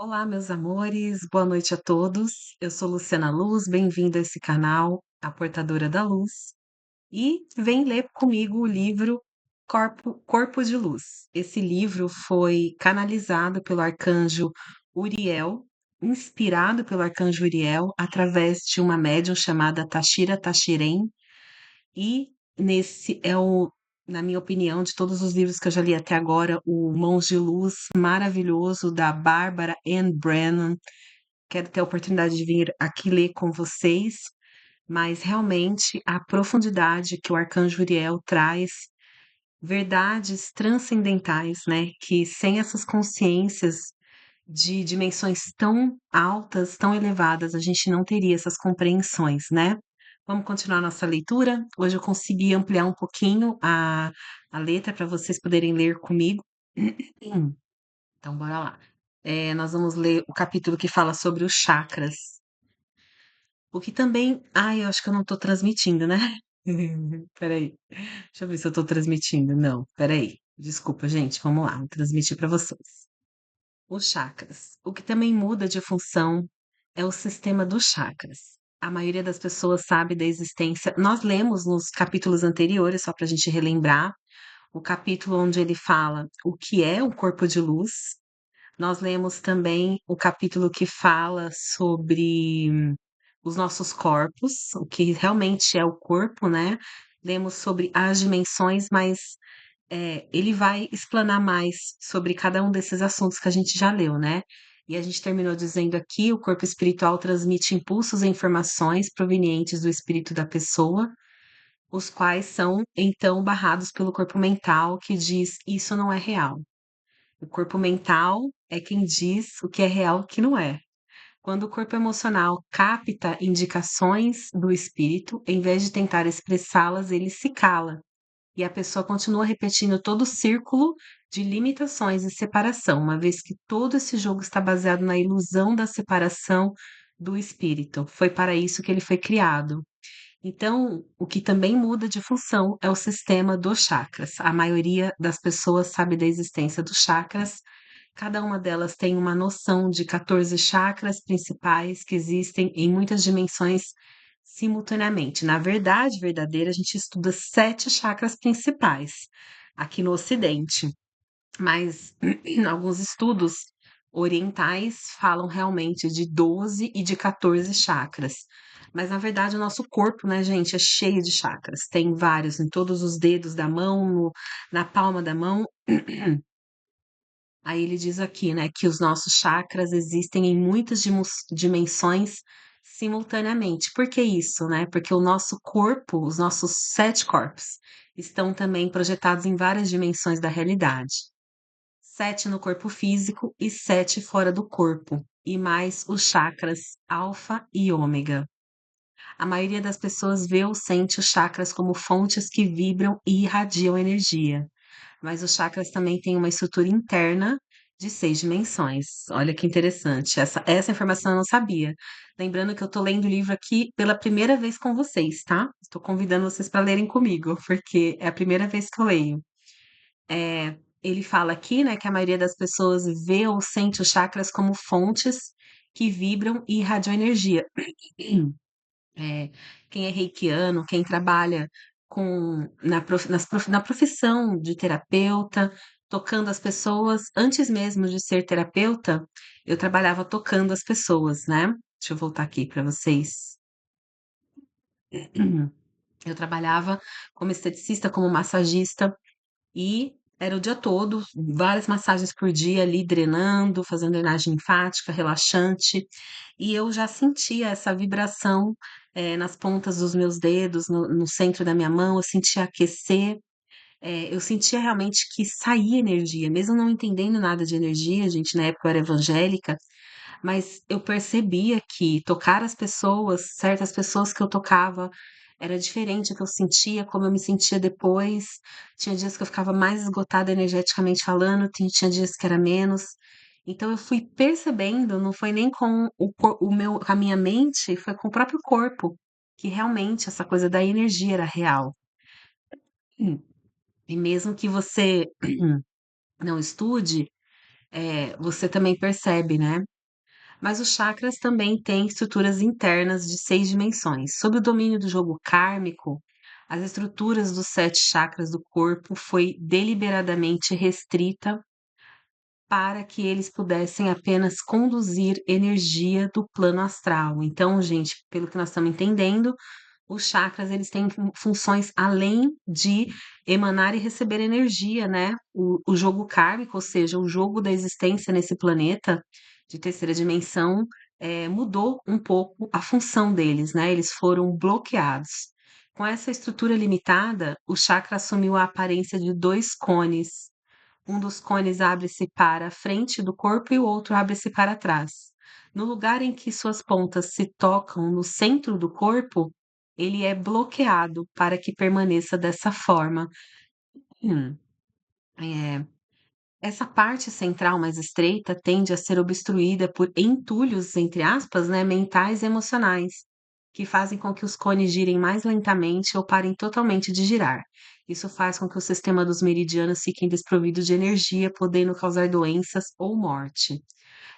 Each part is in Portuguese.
Olá, meus amores, boa noite a todos. Eu sou Luciana Luz, bem-vindo a esse canal, A Portadora da Luz. E vem ler comigo o livro Corpo de Luz. Esse livro foi canalizado pelo arcanjo Uriel, inspirado pelo arcanjo Uriel, através de uma médium chamada Tashira Tachiren, e nesse é o, na minha opinião, de todos os livros que eu já li até agora, o Mãos de Luz maravilhoso da Barbara Ann Brennan. Quero ter a oportunidade de vir aqui ler com vocês, mas realmente a profundidade que o arcanjo Uriel traz, verdades transcendentais, né? Que sem essas consciências de dimensões tão altas, tão elevadas, a gente não teria essas compreensões, né? Vamos continuar nossa leitura? Hoje eu consegui ampliar um pouquinho a letra para vocês poderem ler comigo. Então, bora lá. Nós vamos ler o capítulo que fala sobre os chakras. O que também. Ai, eu acho que eu não estou transmitindo, né? Peraí. Deixa eu ver se eu estou transmitindo. Não, peraí. Desculpa, gente. Vamos lá. Vou transmitir para vocês. Os chakras. O que também muda de função é o sistema dos chakras. A maioria das pessoas sabe da existência. Nós lemos nos capítulos anteriores, só para a gente relembrar, o capítulo onde ele fala o que é o corpo de luz. Nós lemos também o capítulo que fala sobre os nossos corpos, o que realmente é o corpo, né? Lemos sobre as dimensões, mas ele vai explanar mais sobre cada um desses assuntos que a gente já leu, né? E a gente terminou dizendo aqui: o corpo espiritual transmite impulsos e informações provenientes do espírito da pessoa, os quais são então barrados pelo corpo mental, que diz isso não é real. O corpo mental é quem diz o que é real e o que não é. Quando o corpo emocional capta indicações do espírito, em vez de tentar expressá-las, ele se cala e a pessoa continua repetindo todo o círculo de limitações e separação, uma vez que todo esse jogo está baseado na ilusão da separação do espírito. Foi para isso que ele foi criado. Então, o que também muda de função é o sistema dos chakras. A maioria das pessoas sabe da existência dos chakras. Cada uma delas tem uma noção de 14 chakras principais que existem em muitas dimensões simultaneamente. Na verdade verdadeira, a gente estuda 7 chakras principais aqui no Ocidente, mas alguns estudos orientais falam realmente de 12 e de 14 chakras. Mas na verdade o nosso corpo, né, gente, é cheio de chakras. Tem vários em todos os dedos da mão, na palma da mão. Aí ele diz aqui, né, que os nossos chakras existem em muitas dimensões simultaneamente. Por que isso, né? Porque o nosso corpo, os nossos 7 corpos, estão também projetados em várias dimensões da realidade. 7 no corpo físico e 7 fora do corpo, e mais os chakras alfa e ômega. A maioria das pessoas vê ou sente os chakras como fontes que vibram e irradiam energia, mas os chakras também têm uma estrutura interna de 6 dimensões. Olha que interessante, essa informação eu não sabia. Lembrando que eu estou lendo o livro aqui pela primeira vez com vocês, tá? Estou convidando vocês para lerem comigo, porque é a primeira vez que eu leio. Ele fala aqui, né, que a maioria das pessoas vê ou sente os chakras como fontes que vibram e irradiam energia. Eh, quem é reikiano, quem trabalha na profissão de terapeuta, tocando as pessoas, antes mesmo de ser terapeuta, eu trabalhava tocando as pessoas, né. Deixa eu voltar aqui para vocês. Eu trabalhava como esteticista, como massagista, e era o dia todo, várias massagens por dia ali, drenando, fazendo drenagem linfática, relaxante, e eu já sentia essa vibração, nas pontas dos meus dedos, no centro da minha mão, eu sentia aquecer, eu sentia realmente que saía energia, mesmo não entendendo nada de energia, gente, na época eu era evangélica, mas eu percebia que tocar as pessoas, certas pessoas que eu tocava, era diferente o que eu sentia, como eu me sentia depois. Tinha dias que eu ficava mais esgotada energeticamente falando, tinha dias que era menos. Então eu fui percebendo, não foi nem com com a minha mente, foi com o próprio corpo, que realmente essa coisa da energia era real. Hum. E mesmo que você não estude, você também percebe, né. Mas os chakras também têm estruturas internas de 6 dimensões. Sob o domínio do jogo kármico, as estruturas dos 7 chakras do corpo foi deliberadamente restrita para que eles pudessem apenas conduzir energia do plano astral. Então, gente, pelo que nós estamos entendendo, os chakras eles têm funções além de emanar e receber energia, né. O jogo kármico, ou seja, o jogo da existência nesse planeta de terceira dimensão, mudou um pouco a função deles, né, eles foram bloqueados. Com essa estrutura limitada, o chakra assumiu a aparência de 2 cones. Um dos cones abre-se para a frente do corpo e o outro abre-se para trás. No lugar em que suas pontas se tocam no centro do corpo, ele é bloqueado para que permaneça dessa forma. Hum, eh, essa parte central mais estreita tende a ser obstruída por entulhos, entre aspas, né, mentais e emocionais, que fazem com que os cones girem mais lentamente ou parem totalmente de girar. Isso faz com que o sistema dos meridianos fique desprovido de energia, podendo causar doenças ou morte.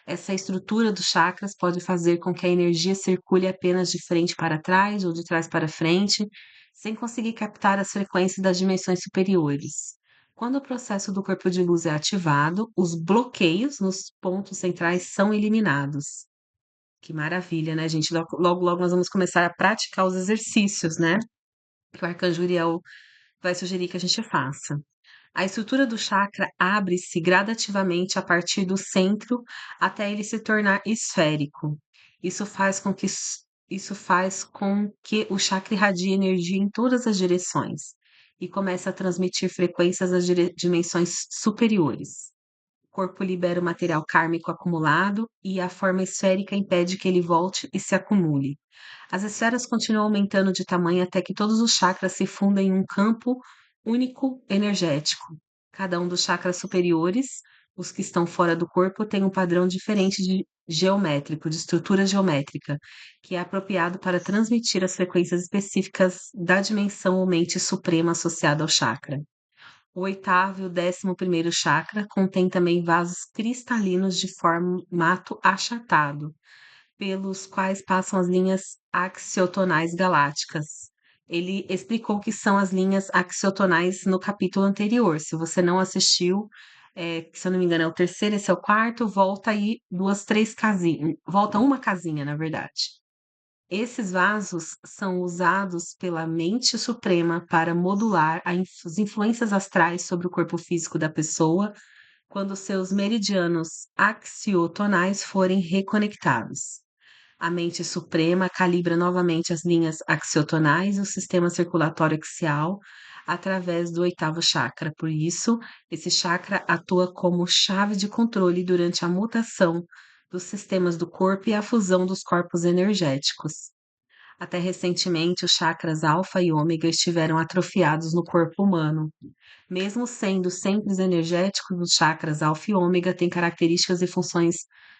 Essa estrutura dos chakras pode fazer com que a energia circule apenas de frente para trás ou de trás para frente, sem conseguir captar as frequências das dimensões superiores. Quando o processo do corpo de luz é ativado, os bloqueios nos pontos centrais são eliminados. Que maravilha, né, gente? Logo, logo nós vamos começar a praticar os exercícios, né? Que o arcanjo Uriel vai sugerir que a gente faça. A estrutura do chakra abre-se gradativamente a partir do centro até ele se tornar esférico. Isso faz com que o chakra irradie energia em todas as direções e comece a transmitir frequências às dimensões superiores. O corpo libera o material kármico acumulado e a forma esférica impede que ele volte e se acumule. As esferas continuam aumentando de tamanho até que todos os chakras se fundem em um campo único energético. Cada um dos chakras superiores, os que estão fora do corpo, tem um padrão diferente de geométrico, de estrutura geométrica, que é apropriado para transmitir as frequências específicas da dimensão ou mente suprema associada ao chakra. O oitavo e o 11º chakra contém também vasos cristalinos de formato achatado, pelos quais passam as linhas axiotonais galácticas. Ele explicou o que são as linhas axiotonais no capítulo anterior. Se você não assistiu, se eu não me engano, é o terceiro, esse é o quarto, volta aí 2, 3 casinhas, volta uma casinha, na verdade. Esses vasos são usados pela mente suprema para modular as influências astrais sobre o corpo físico da pessoa quando seus meridianos axiotonais forem reconectados. A mente suprema calibra novamente as linhas axiotonais e o sistema circulatório axial através do oitavo chakra. Por isso, esse chakra atua como chave de controle durante a mutação dos sistemas do corpo e a fusão dos corpos energéticos. Até recentemente, os chakras alfa e ômega estiveram atrofiados no corpo humano. Mesmo sendo centros energéticos, os chakras alfa e ômega têm características e funções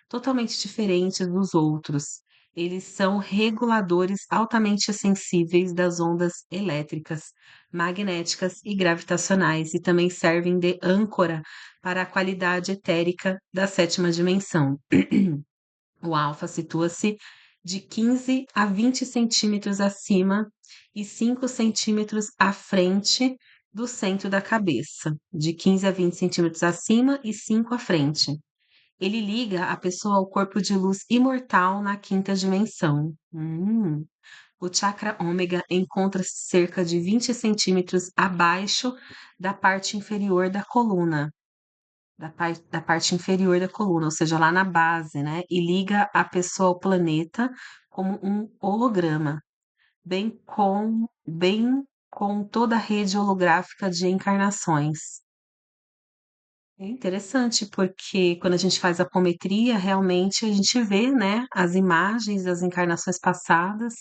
totalmente diferentes dos outros. Eles são reguladores altamente sensíveis das ondas elétricas, magnéticas e gravitacionais e também servem de âncora para a qualidade etérica da sétima dimensão. O alfa situa-se de 15 a 20 centímetros acima e 5 centímetros à frente do centro da cabeça, de 15 a 20 centímetros acima e 5 à frente. Ele liga a pessoa ao corpo de luz imortal na quinta dimensão. O chakra ômega encontra-se cerca de 20 centímetros abaixo da parte inferior da coluna, da parte inferior da coluna, ou seja, lá na base, né, e liga a pessoa ao planeta como um holograma, bem com toda a rede holográfica de encarnações. É interessante, porque quando a gente faz apometria, realmente a gente vê, né, as imagens das encarnações passadas.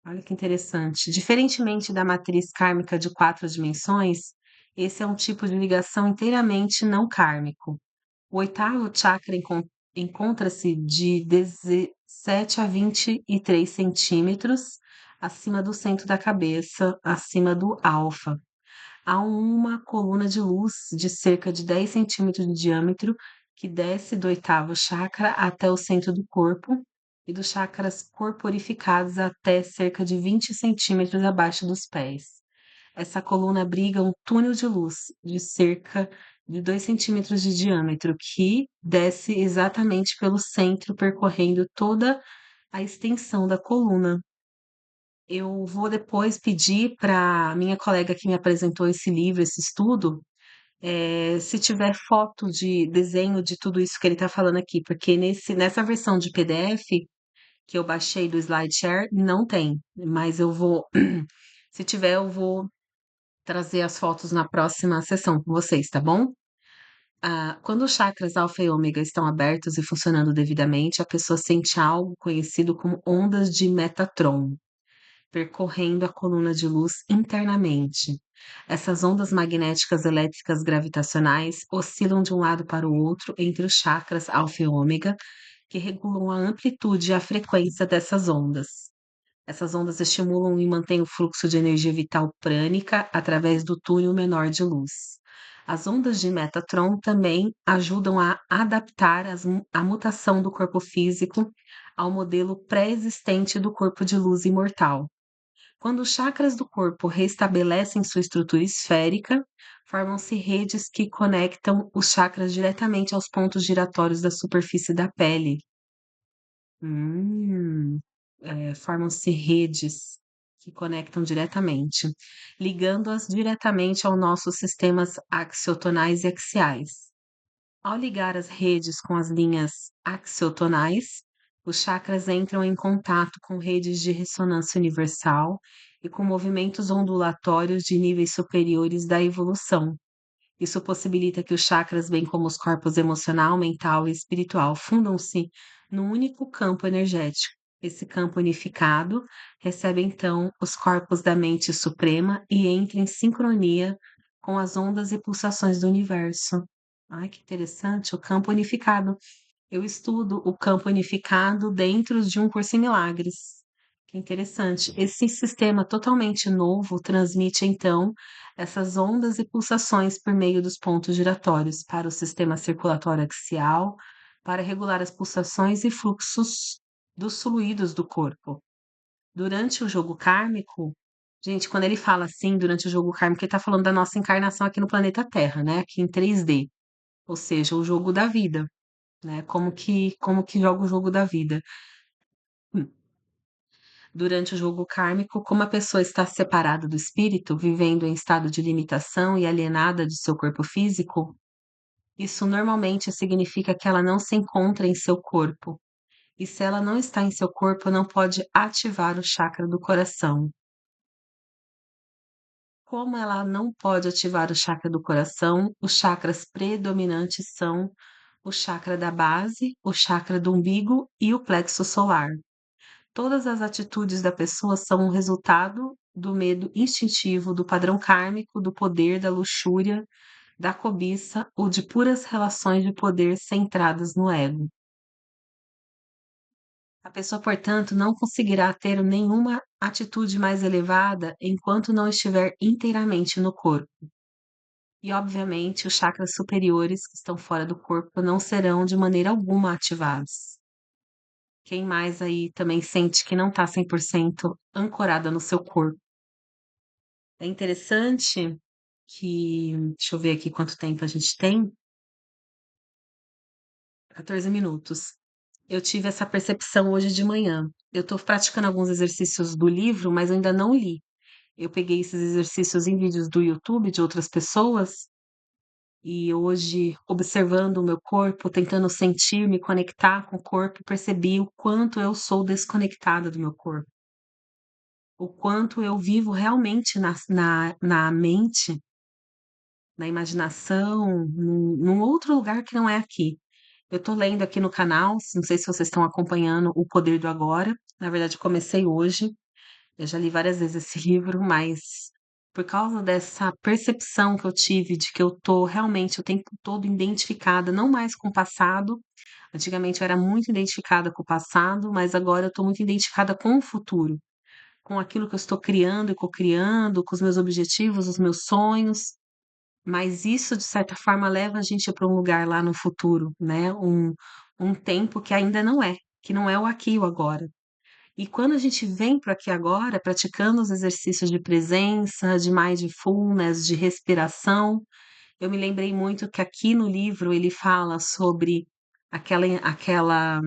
Olha que interessante. Diferentemente da matriz kármica de 4 dimensões, esse é um tipo de ligação inteiramente não kármico. O oitavo chakra encontra-se de 17 a 23 centímetros acima do centro da cabeça, acima do alfa. Há uma coluna de luz de cerca de 10 centímetros de diâmetro que desce do oitavo chakra até o centro do corpo e dos chakras corporificados até cerca de 20 centímetros abaixo dos pés. Essa coluna abriga um túnel de luz de cerca de 2 centímetros de diâmetro, que desce exatamente pelo centro, percorrendo toda a extensão da coluna. Eu vou depois pedir para minha colega que me apresentou esse livro, esse estudo, se tiver foto de desenho de tudo isso que ele está falando aqui, porque nessa versão de PDF que eu baixei do SlideShare, não tem, mas eu vou, se tiver, eu vou trazer as fotos na próxima sessão com vocês, tá bom? Quando os chakras alfa e ômega estão abertos e funcionando devidamente, a pessoa sente algo conhecido como ondas de Metatron, percorrendo a coluna de luz internamente. Essas ondas magnéticas elétricas gravitacionais oscilam de um lado para o outro entre os chakras alfa e ômega, que regulam a amplitude e a frequência dessas ondas. Essas ondas estimulam e mantêm o fluxo de energia vital prânica através do túnel menor de luz. As ondas de Metatron também ajudam a adaptar a mutação do corpo físico ao modelo pré-existente do corpo de luz imortal. Quando os chakras do corpo restabelecem sua estrutura esférica, formam-se redes que conectam os chakras diretamente aos pontos giratórios da superfície da pele. Hum, formam-se redes que conectam diretamente, ligando-as diretamente aos nossos sistemas axiotonais e axiais. Ao ligar as redes com as linhas axiotonais, os chakras entram em contato com redes de ressonância universal e com movimentos ondulatórios de níveis superiores da evolução. Isso possibilita que os chakras, bem como os corpos emocional, mental e espiritual, fundam-se num único campo energético. Esse campo unificado recebe então os corpos da mente suprema e entra em sincronia com as ondas e pulsações do universo. Ai, que interessante, o campo unificado. Eu estudo o campo unificado dentro de um curso em milagres. Que interessante. Esse sistema totalmente novo transmite, então, essas ondas e pulsações por meio dos pontos giratórios para o sistema circulatório axial, para regular as pulsações e fluxos dos fluidos do corpo. Durante o jogo kármico, gente, quando ele fala assim, durante o jogo kármico, ele está falando da nossa encarnação aqui no planeta Terra, né? Aqui em 3D, ou seja, o jogo da vida, né? Como que joga o jogo da vida. Hum. Durante o jogo kármico, como a pessoa está separada do espírito, vivendo em estado de limitação e alienada de seu corpo físico, isso normalmente significa que ela não se encontra em seu corpo. E se ela não está em seu corpo, não pode ativar o chakra do coração. Como ela não pode ativar o chakra do coração, os chakras predominantes são o chakra da base, o chakra do umbigo e o plexo solar. Todas as atitudes da pessoa são um resultado do medo instintivo, do padrão kármico, do poder, da luxúria, da cobiça ou de puras relações de poder centradas no ego. A pessoa, portanto, não conseguirá ter nenhuma atitude mais elevada enquanto não estiver inteiramente no corpo. E, obviamente, os chakras superiores que estão fora do corpo não serão de maneira alguma ativados. Quem mais aí também sente que não está 100% ancorada no seu corpo? É interessante que, deixa eu ver aqui quanto tempo a gente tem. 14 minutos. Eu tive essa percepção hoje de manhã. Eu estou praticando alguns exercícios do livro, mas eu ainda não li. Eu peguei esses exercícios em vídeos do YouTube de outras pessoas e hoje, observando o meu corpo, tentando sentir, me conectar com o corpo, percebi o quanto eu sou desconectada do meu corpo. O quanto eu vivo realmente na mente, na imaginação, num outro lugar que não é aqui. Eu tô lendo aqui no canal, não sei se vocês estão acompanhando O Poder do Agora. Na verdade, eu comecei hoje. Eu já li várias vezes esse livro, mas por causa dessa percepção que eu tive de que eu tô realmente o tempo todo identificada, não mais com o passado. Antigamente eu era muito identificada com o passado, mas agora eu tô muito identificada com o futuro, com aquilo que eu estou criando e cocriando, com os meus objetivos, os meus sonhos. mas isso, de certa forma, leva a gente para um lugar lá no futuro, né? Um tempo que ainda não é, que não é o aqui e o agora. E quando a gente vem para aqui e agora, praticando os exercícios de presença, de mindfulness, de respiração, eu me lembrei muito que aqui no livro ele fala sobre aquela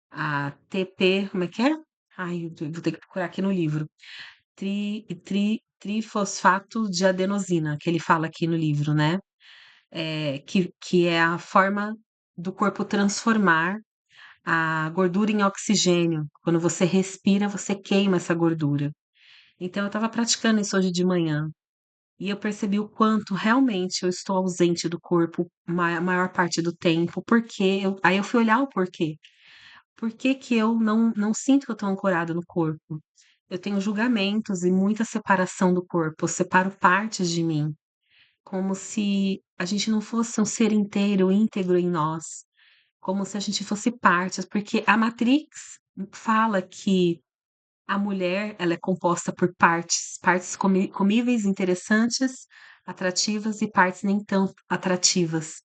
a TP, como é que é? Ai, eu vou ter que procurar aqui no livro. Trifosfato de adenosina, que ele fala aqui no livro, né? Que é a forma do corpo transformar a gordura em oxigênio. Quando você respira, você queima essa gordura. Então, eu estava praticando isso hoje de manhã e eu percebi o quanto realmente eu estou ausente do corpo a maior parte do tempo, aí eu fui olhar o porquê. Por que que eu não sinto que eu estou ancorada no corpo? Eu tenho julgamentos e muita separação do corpo, eu separo partes de mim, como se a gente não fosse um ser inteiro, íntegro em nós, como se a gente fosse partes, porque a Matrix fala que a mulher, ela é composta por partes comíveis, interessantes, atrativas e partes nem tão atrativas.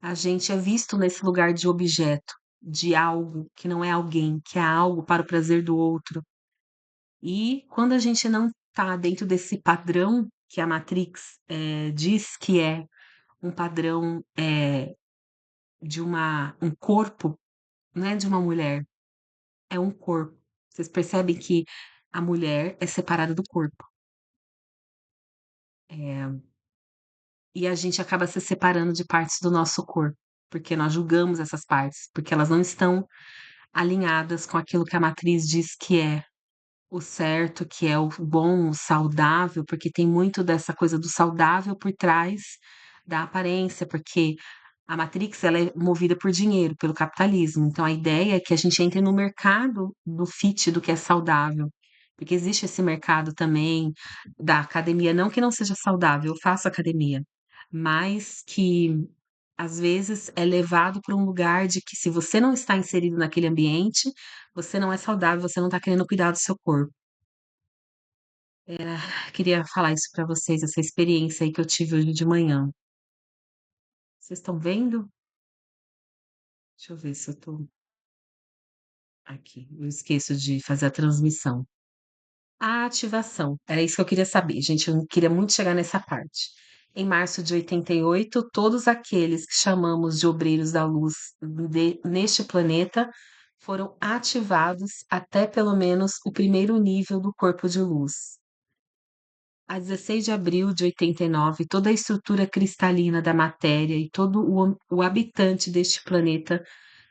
A gente é visto nesse lugar de objeto, de algo que não é alguém, que é algo para o prazer do outro. E quando a gente não está dentro desse padrão que a Matrix diz que é um padrão de um corpo, não é de uma mulher, é um corpo. Vocês percebem que a mulher é separada do corpo. É, e a gente acaba se separando de partes do nosso corpo, porque nós julgamos essas partes, porque elas não estão alinhadas com aquilo que a matriz diz que é o certo, que é o bom, o saudável, porque tem muito dessa coisa do saudável por trás da aparência, porque a Matrix ela é movida por dinheiro, pelo capitalismo. Então a ideia é que a gente entre no mercado do fit, do que é saudável. Porque existe esse mercado também da academia, não que não seja saudável, eu faço academia, mas que às vezes é levado para um lugar de que se você não está inserido naquele ambiente, você não é saudável, você não está querendo cuidar do seu corpo. Queria falar isso para vocês, essa experiência aí que eu tive hoje de manhã. Vocês estão vendo? Deixa eu ver se eu tô aqui. Eu esqueço de fazer a transmissão. A ativação, era isso que eu queria saber, gente. Eu queria muito chegar nessa parte. Em março de 88, todos aqueles que chamamos de obreiros da luz neste planeta foram ativados até pelo menos o primeiro nível do corpo de luz. A 16 de abril de 89, toda a estrutura cristalina da matéria e todo o habitante deste planeta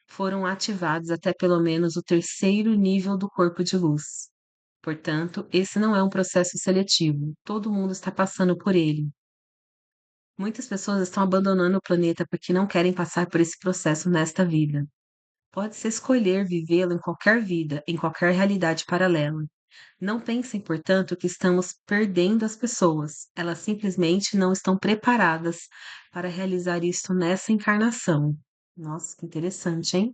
foram ativados até pelo menos o terceiro nível do corpo de luz. Portanto, esse não é um processo seletivo, todo mundo está passando por ele. Muitas pessoas estão abandonando o planeta porque não querem passar por esse processo nesta vida. Pode-se escolher vivê-lo em qualquer vida, em qualquer realidade paralela. Não pensem, portanto, que estamos perdendo as pessoas. Elas simplesmente não estão preparadas para realizar isto nessa encarnação. Nossa, que interessante, hein?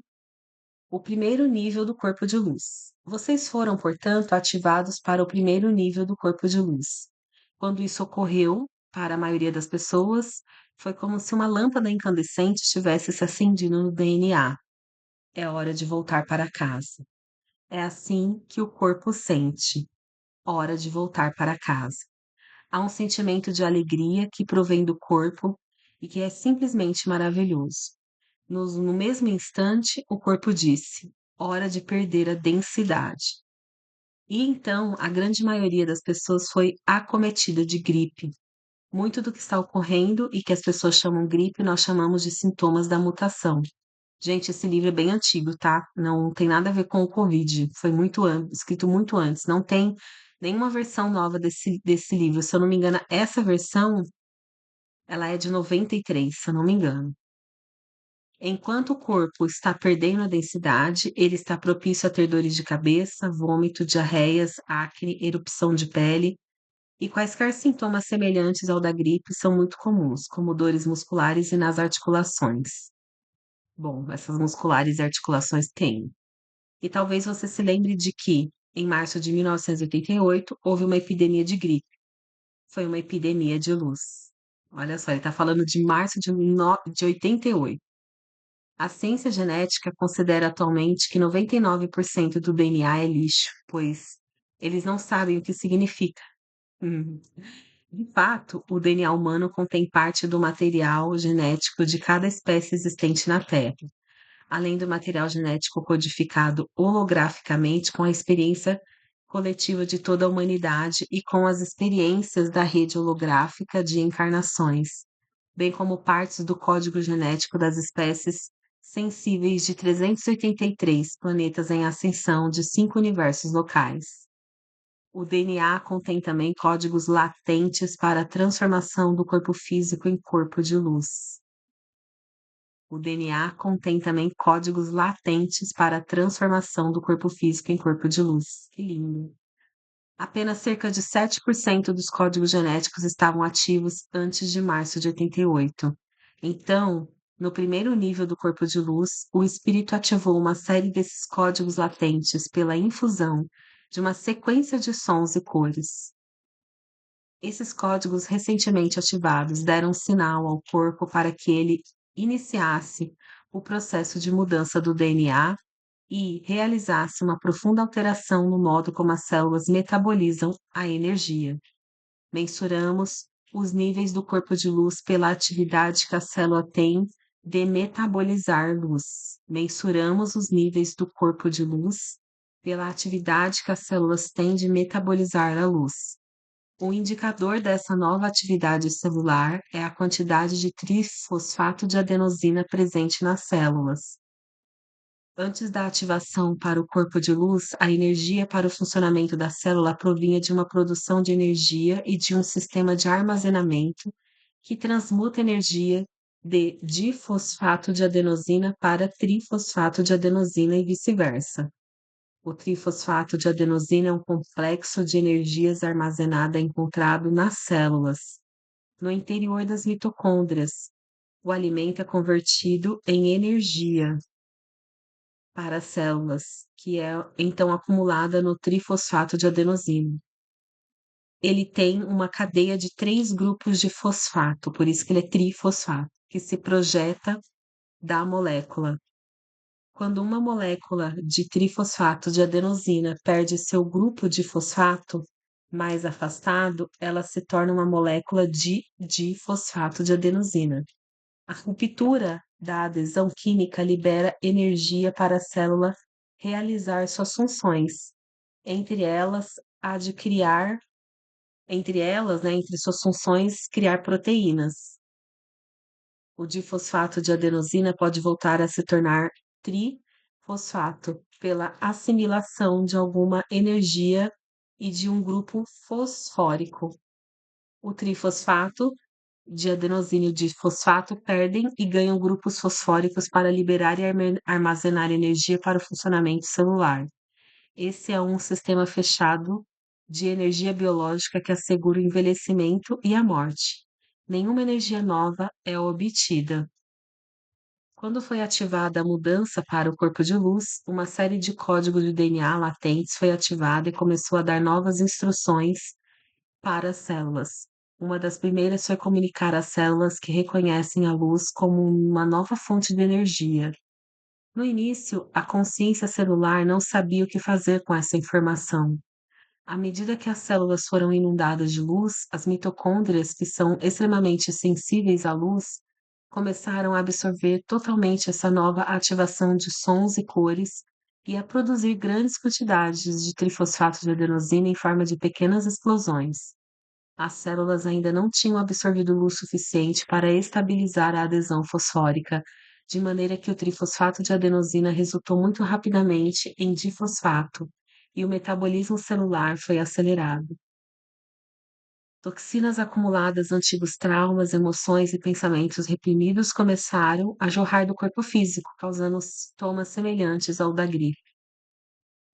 O primeiro nível do corpo de luz. Vocês foram, portanto, ativados para o primeiro nível do corpo de luz. Quando isso ocorreu, para a maioria das pessoas, foi como se uma lâmpada incandescente tivesse se acendido no DNA. É hora de voltar para casa. É assim que o corpo sente. Hora de voltar para casa. Há um sentimento de alegria que provém do corpo e que é simplesmente maravilhoso. No mesmo instante, o corpo disse: hora de perder a densidade. E então, a grande maioria das pessoas foi acometida de gripe. Muito do que está ocorrendo e que as pessoas chamam gripe, nós chamamos de sintomas da mutação. Gente, esse livro é bem antigo, tá? Não tem nada a ver com o Covid. Foi escrito muito antes. Não tem nenhuma versão nova desse livro. Se eu não me engano, essa versão, ela é de 93, se eu não me engano. Enquanto o corpo está perdendo a densidade, ele está propício a ter dores de cabeça, vômito, diarreias, acne, erupção de pele e quaisquer sintomas semelhantes ao da gripe são muito comuns, como dores musculares e nas articulações. Bom, essas musculares e articulações têm. E talvez você se lembre de que, em março de 1988, houve uma epidemia de gripe. Foi uma epidemia de luz. Olha só, ele está falando de março de 88. A ciência genética considera atualmente que 99% do DNA é lixo, pois eles não sabem o que significa. Uhum. De fato, o DNA humano contém parte do material genético de cada espécie existente na Terra, além do material genético codificado holograficamente com a experiência coletiva de toda a humanidade e com as experiências da rede holográfica de encarnações, bem como partes do código genético das espécies sensíveis de 383 planetas em ascensão de 5 universos locais. O DNA contém também códigos latentes para a transformação do corpo físico em corpo de luz. O DNA contém também códigos latentes para a transformação do corpo físico em corpo de luz. Que lindo. Apenas cerca de 7% dos códigos genéticos estavam ativos antes de março de 88. Então, no primeiro nível do corpo de luz, o espírito ativou uma série desses códigos latentes pela infusão de uma sequência de sons e cores. Esses códigos recentemente ativados deram sinal ao corpo para que ele iniciasse o processo de mudança do DNA e realizasse uma profunda alteração no modo como as células metabolizam a energia. Mensuramos os níveis do corpo de luz pela atividade que a célula tem de metabolizar luz. Mensuramos os níveis do corpo de luz pela atividade que as células têm de metabolizar a luz. O indicador dessa nova atividade celular é a quantidade de trifosfato de adenosina presente nas células. Antes da ativação para o corpo de luz, a energia para o funcionamento da célula provinha de uma produção de energia e de um sistema de armazenamento que transmuta energia de difosfato de adenosina para trifosfato de adenosina e vice-versa. O trifosfato de adenosina é um complexo de energias armazenada encontrado nas células, no interior das mitocôndrias. O alimento é convertido em energia para as células, que é então acumulada no trifosfato de adenosina. Ele tem uma cadeia de 3 grupos de fosfato, por isso que ele é trifosfato, que se projeta da molécula. Quando uma molécula de trifosfato de adenosina perde seu grupo de fosfato mais afastado, ela se torna uma molécula de difosfato de adenosina. A ruptura da adesão química libera energia para a célula realizar suas funções, entre elas a de criar, entre suas funções, criar proteínas. O difosfato de adenosina pode voltar a se tornar trifosfato pela assimilação de alguma energia e de um grupo fosfórico. O trifosfato de adenosina e o difosfato perdem e ganham grupos fosfóricos para liberar e armazenar energia para o funcionamento celular. Esse é um sistema fechado de energia biológica que assegura o envelhecimento e a morte. Nenhuma energia nova é obtida. Quando foi ativada a mudança para o corpo de luz, uma série de códigos de DNA latentes foi ativada e começou a dar novas instruções para as células. Uma das primeiras foi comunicar às células que reconhecem a luz como uma nova fonte de energia. No início, a consciência celular não sabia o que fazer com essa informação. À medida que as células foram inundadas de luz, as mitocôndrias, que são extremamente sensíveis à luz, começaram a absorver totalmente essa nova ativação de sons e cores e a produzir grandes quantidades de trifosfato de adenosina em forma de pequenas explosões. As células ainda não tinham absorvido luz suficiente para estabilizar a adesão fosfórica, de maneira que o trifosfato de adenosina resultou muito rapidamente em difosfato, e o metabolismo celular foi acelerado. Toxinas acumuladas, antigos traumas, emoções e pensamentos reprimidos começaram a jorrar do corpo físico, causando sintomas semelhantes ao da gripe.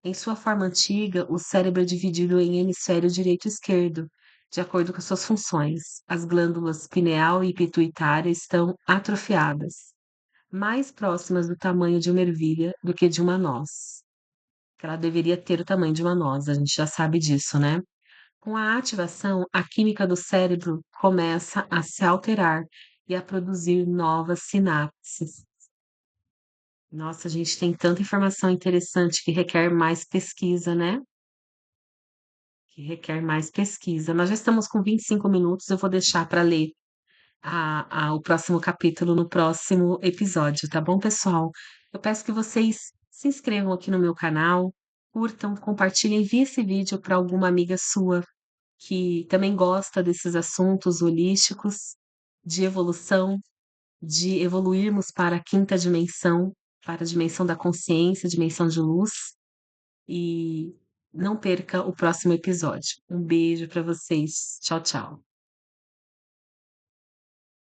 Em sua forma antiga, o cérebro é dividido em hemisfério direito e esquerdo, de acordo com suas funções. As glândulas pineal e pituitária estão atrofiadas, mais próximas do tamanho de uma ervilha do que de uma noz. Que ela deveria ter o tamanho de uma noz, a gente já sabe disso, né? Com a ativação, a química do cérebro começa a se alterar e a produzir novas sinapses. Nossa, a gente tem tanta informação interessante que requer mais pesquisa, né? Que requer mais pesquisa. Nós já estamos com 25 minutos, eu vou deixar para ler o próximo capítulo no próximo episódio, tá bom, pessoal? Eu peço que vocês se inscrevam aqui no meu canal, curtam, compartilhem, envie esse vídeo para alguma amiga sua que também gosta desses assuntos holísticos, de evolução, de evoluirmos para a quinta dimensão, para a dimensão da consciência, dimensão de luz. E não perca o próximo episódio. Um beijo para vocês. Tchau, tchau.